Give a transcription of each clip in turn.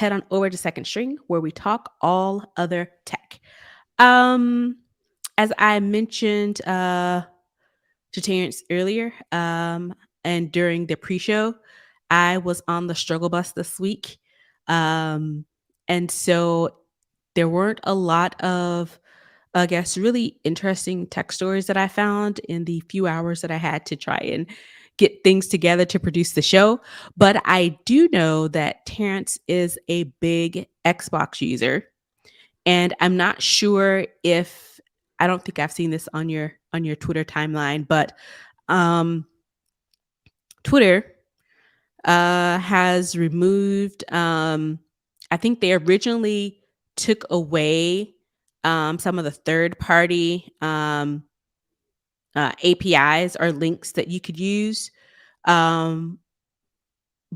head on over to Second String, where we talk all other tech. Um, as I mentioned to Terrance earlier, and during the pre-show, I was on the struggle bus this week, um, and so there weren't a lot of, I guess, really interesting tech stories that I found in the few hours that I had to try and get things together to produce the show. But I do know that Terrance is a big Xbox user, and I'm not sure if I don't think I've seen this on your Twitter timeline, but um, Twitter has removed. I think they originally took away some of the third party APIs or links that you could use, um,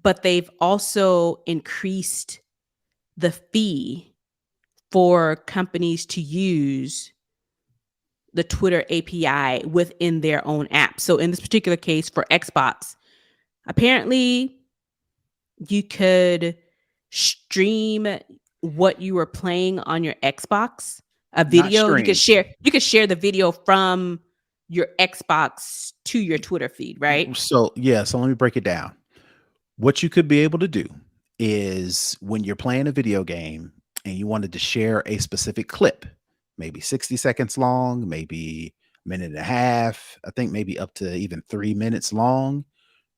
but they've also increased the fee for companies to use the Twitter API within their own app. So in this particular case for Xbox, apparently you could stream what you were playing on your Xbox, a Not video. stream. You could share the video from your Xbox to your Twitter feed, right? So yeah, so let me break it down. What you could be able to do is when you're playing a video game and you wanted to share a specific clip, maybe 60 seconds long, maybe a minute and a half, I think maybe up to even 3 minutes long,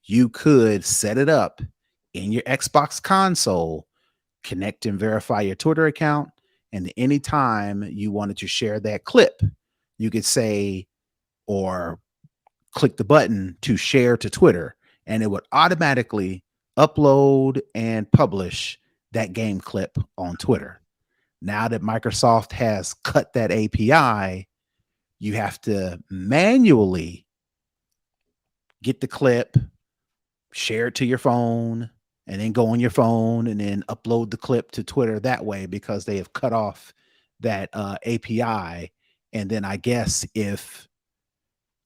you could set it up in your Xbox console, connect and verify your Twitter account. And anytime you wanted to share that clip, you could say, or click the button to share to Twitter, and it would automatically upload and publish that game clip on Twitter. Now that Microsoft has cut that API, you have to manually get the clip, share it to your phone, and then go on your phone and then upload the clip to Twitter that way because they have cut off that API. And then I guess if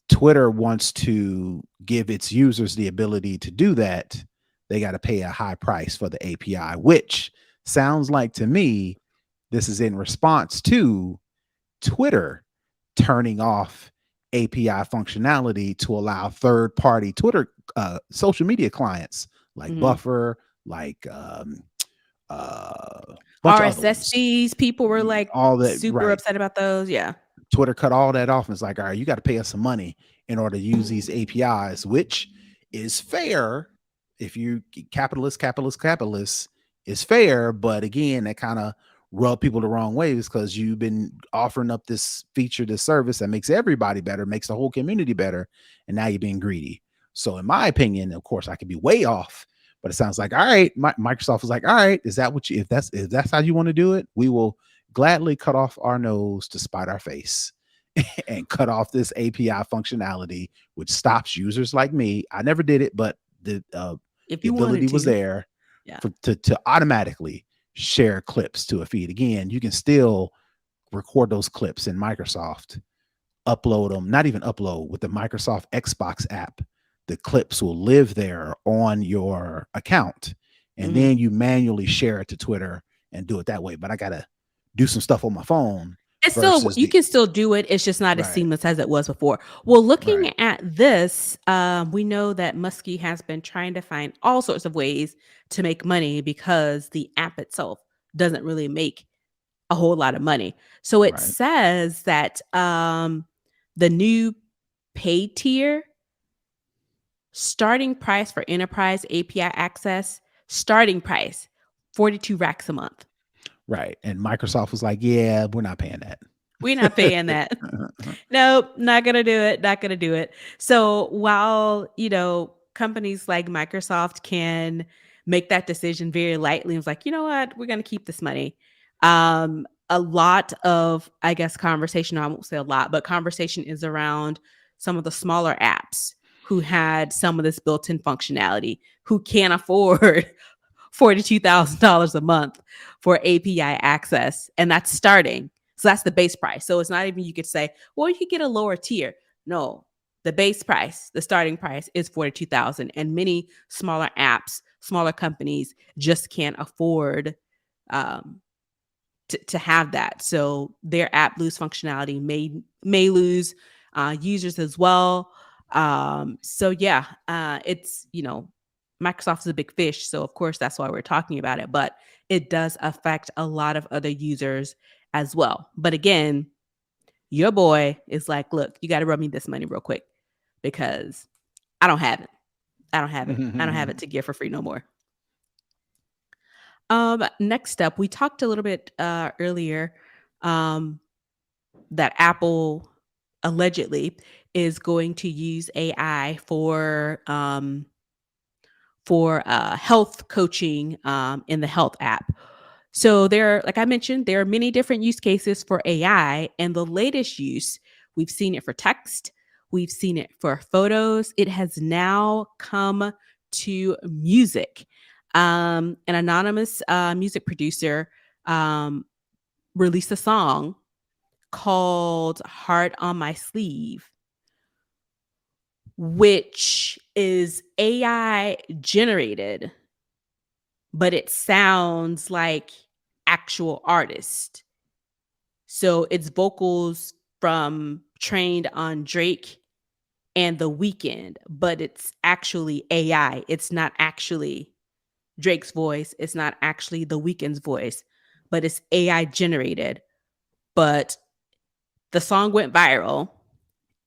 Twitter wants to give its users the ability to do that, they got to pay a high price for the API, which sounds like to me this is in response to Twitter turning off API functionality to allow third party Twitter social media clients like Mhm. Buffer, like bunch of other RSS ones. feeds, people were like All that, super right. upset about those. Yeah. Twitter cut all that off and it's like, all right, you got to pay us some money in order to use these APIs, which is fair. If you capitalist is fair. But again, that kind of rub people the wrong ways because you've been offering up this feature, this service that makes everybody better, makes the whole community better. And now you're being greedy. So in my opinion, of course, I could be way off, but it sounds like, all right, Microsoft is like, all right, is that what you, if that's how you want to do it, we will gladly cut off our nose to spite our face and cut off this API functionality, which stops users like me. I never did it, but If the you wanted ability was to. there Yeah. to automatically share clips to a feed. Again, you can still record those clips in Microsoft, upload them, not even upload with the Microsoft Xbox app. The clips will live there on your account, and Mhm. then you manually share it to Twitter and do it that way. But I gotta do some stuff on my phone It's still, versus you the can still do it. It's just not as right, seamless as it was before. Well, looking right, at this, we know that Muskie has been trying to find all sorts of ways to make money because the app itself doesn't really make a whole lot of money. So it right. says that the new paid tier starting price for enterprise API access, starting price 42 racks a month. Right. And Microsoft was like, yeah, we're not paying We're not paying that. that. Nope, not gonna do it. Not gonna do it. So while companies like Microsoft can make that decision very lightly, and was like, you know what, we're gonna keep this money. A lot of, I guess, conversation. I won't say a lot, but conversation is around some of the smaller apps who had some of this built-in functionality, who can't afford $42,000 a month for API access, and that's starting. So that's the base price. So it's not even, you could say, well, you could get a lower tier. No, the base price, the starting price is 42,000, and many smaller apps, smaller companies just can't afford um, to have that. So their app lose functionality, may lose users as well. So yeah, it's Microsoft is a big fish, so of course that's why we're talking about it. But it does affect a lot of other users as well. But again, your boy is like, look, you got to run me this money real quick because I don't have it. I don't have it. I don't have it to give for free no more. Next up, we talked a little bit earlier um, that Apple allegedly is going to use AI for health coaching in the health app. So there, like I mentioned, there are many different use cases for AI, and the latest use, we've seen it for text, we've seen it for photos. It has now come to music. An anonymous music producer um, released a song called "Heart on My Sleeve," which is AI generated, but it sounds like actual artist. So it's vocals from trained on Drake and The Weeknd, but it's actually AI. It's not actually Drake's voice. It's not actually The Weeknd's voice, but it's AI generated. But the song went viral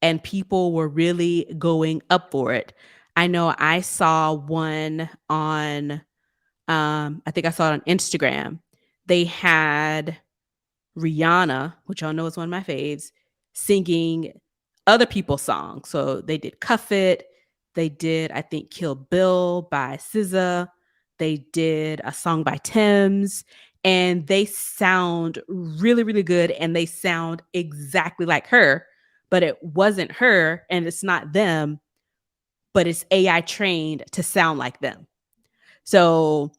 and people were really going up for it. I know I saw one on I think I saw it on Instagram. They had Rihanna, which y'all know is one of my faves, singing other people's songs. So they did Cuff It. They did, I think, Kill Bill by SZA. They did a song by Thames. And they sound really, really good. And they sound exactly like her, but it wasn't her and it's not them, but it's AI trained to sound like them. So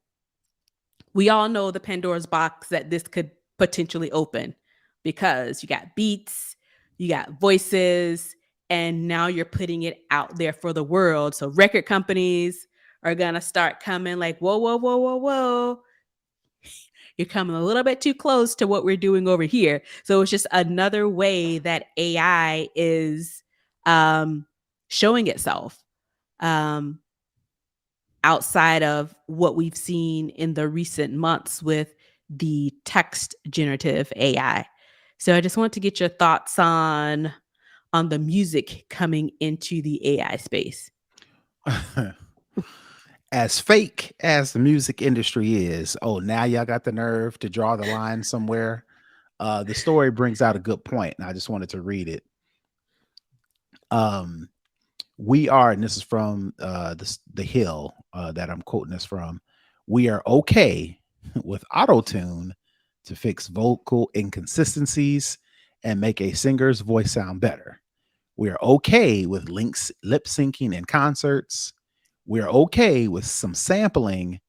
we all know the Pandora's box that this could potentially open because you got beats, you got voices, and now you're putting it out there for the world. So record companies are going to start coming like, whoa, whoa, whoa, whoa, whoa. You're coming a little bit too close to what we're doing over here. So it's just another way that AI is um, showing itself. Um, outside of what we've seen in the recent months with the text generative AI. So I just want to get your thoughts on the music coming into the AI space. As fake as the music industry is, oh, now y'all got the nerve to draw the line somewhere. The story brings out a good point, and I just wanted to read it. Um, we are, and this is from the Hill that I'm quoting this from. We are okay with auto tune to fix vocal inconsistencies and make a singer's voice sound better. We are okay with lip syncing in concerts. We are okay with some sampling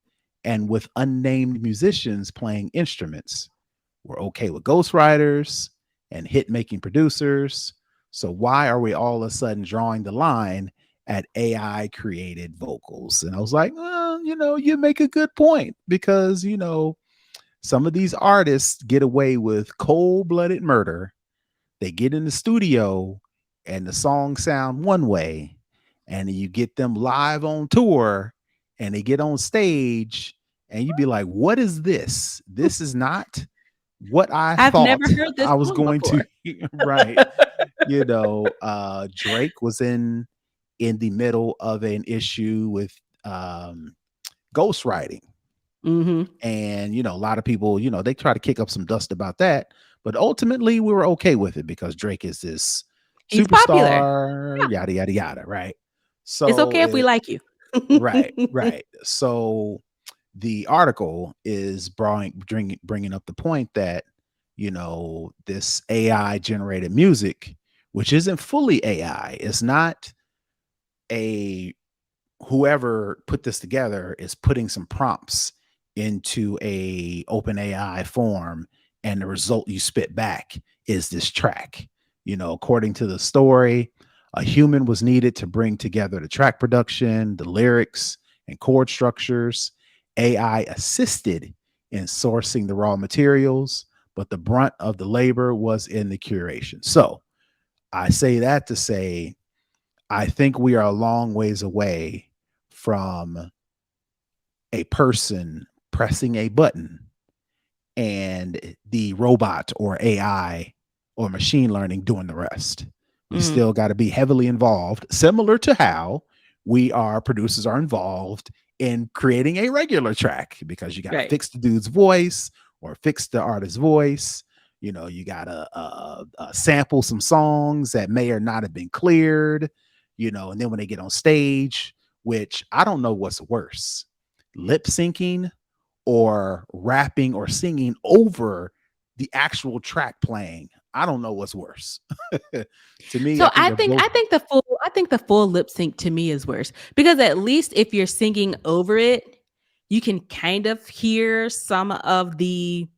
and with unnamed musicians playing instruments. We're okay with ghostwriters and hit making producers. So why are we all of a sudden drawing the line at AI created vocals? And I was like, well, you make a good point because, some of these artists get away with cold blooded murder. They get in the studio and the songs sound one way, and you get them live on tour and they get on stage and you'd be like, what is this? This is not what I I've never thought heard this I was song going to before. hear. Right. Drake was in the middle of an issue with ghostwriting. Mm-hmm. And a lot of people, they try to kick up some dust about that, but ultimately we were okay with it because Drake is this He's popular. superstar, Yeah. yada yada yada, right? It's So okay if we like you. right, right. So the article is bringing up the point that this AI generated music, which isn't fully AI, it's not a whoever put this together is putting some prompts into a open AI form, and the result you spit back is this track. According to the story, a human was needed to bring together the track production, the lyrics, and chord structures. AI assisted in sourcing the raw materials, but the brunt of the labor was in the curation. So I say that to say, I think we are a long ways away from a person pressing a button and the robot or AI or machine learning doing the rest. We Mhm. still got to be heavily involved, similar to how producers are involved in creating a regular track, because you got to Right. fix the dude's voice or fix the artist's voice. You got to sample some songs that may or not have been cleared, and then when they get on stage, which I don't know what's worse, lip syncing or rapping or singing over the actual track playing. I don't know what's worse. To me, So I think they're both. I think the full lip sync to me is worse because at least if you're singing over it, you can kind of hear some of the,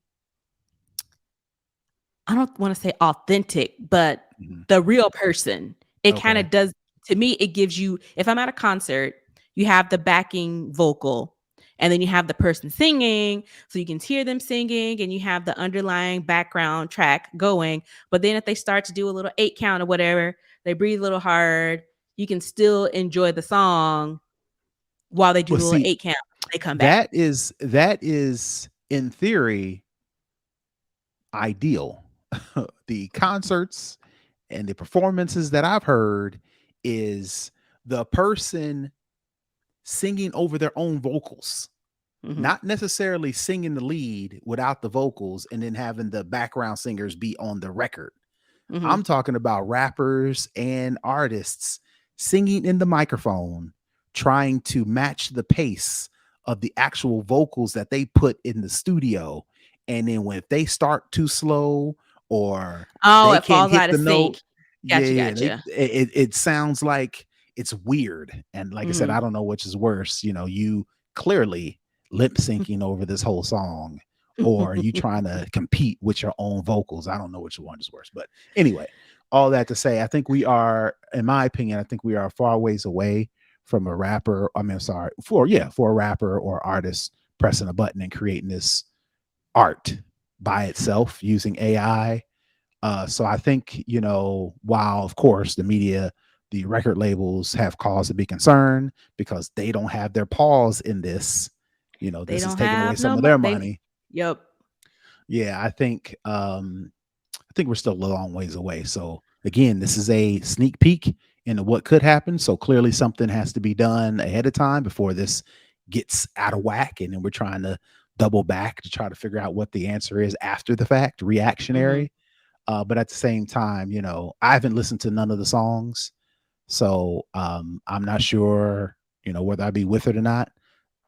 I don't wanna say authentic, but Mhm. the real person. It kinda Okay. does, to me, it gives you, if I'm at a concert, you have the backing vocal, and then you have the person singing, so you can hear them singing, and you have the underlying background track going, but then if they start to do a little 8 count or whatever, they breathe a little hard, you can still enjoy the song while they do Well, the little see, 8 count, they come back. that is in theory ideal. The concerts and the performances that I've heard is the person singing over their own vocals, Mhm, not necessarily singing the lead without the vocals and then having the background singers be on the record. mhm. I'm talking about rappers and artists singing in the microphone, trying to match the pace of the actual vocals that they put in the studio. And then when if they start too slow or Oh, they it can't falls hit out of the note, sync. yeah, Gotcha, yeah, gotcha. it sounds like it's weird. And like I said, Mhm. I don't know which is worse. You clearly lip syncing over this whole song, or you trying to compete with your own vocals. I don't know which one is worse. But anyway, all that to say, I think we are, in my opinion, I think we are far ways away from a rapper. I mean, sorry, for a rapper or artist pressing a button and creating this art by itself using AI. So I think, while of course the record labels have cause to be concerned because they don't have their paws in this. They This is don't taking away have some no of mo their they money. Yep. Yeah, I think we're still a long ways away. So again, this is a sneak peek into what could happen. So clearly something has to be done ahead of time before this gets out of whack. And then we're trying to double back to try to figure out what the answer is after the fact, Mhm. reactionary. But at the same time, I haven't listened to none of the songs. So I'm not sure, whether I'd be with it or not.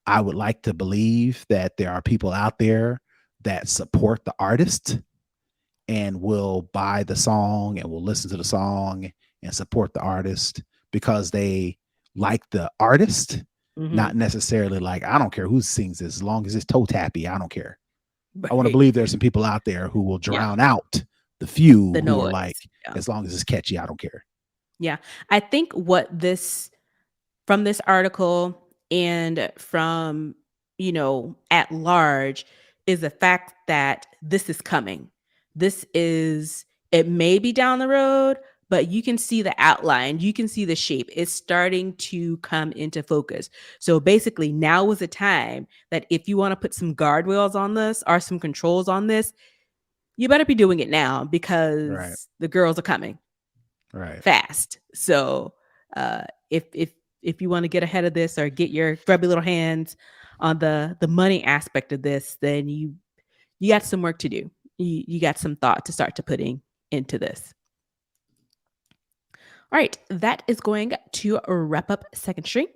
I would like to believe that there are people out there that support the artist and will buy the song and will listen to the song and support the artist because they like the artist, Mhm. not necessarily like, I don't care who sings this, as long as it's toe tappy, I don't care. I want to Right. believe there's some people out there who will Yeah, drown out the few the who are noise. like, Yeah. as long as it's catchy, I don't care. Yeah. I think what this, from this article and from, at large, is the fact that this is coming. This is, it may be down the road, but you can see the outline, you can see the shape. It's starting to come into focus. So basically, now is the time that if you want to put some guardrails on this or some controls on this, you better be doing it now Right. because the girls are coming Right. fast. So, uh, if you want to get ahead of this or get your grubby little hands on the money aspect of this, then you got some work to do. You got some thought to start to putting into this. All right, that is going to wrap up Second String.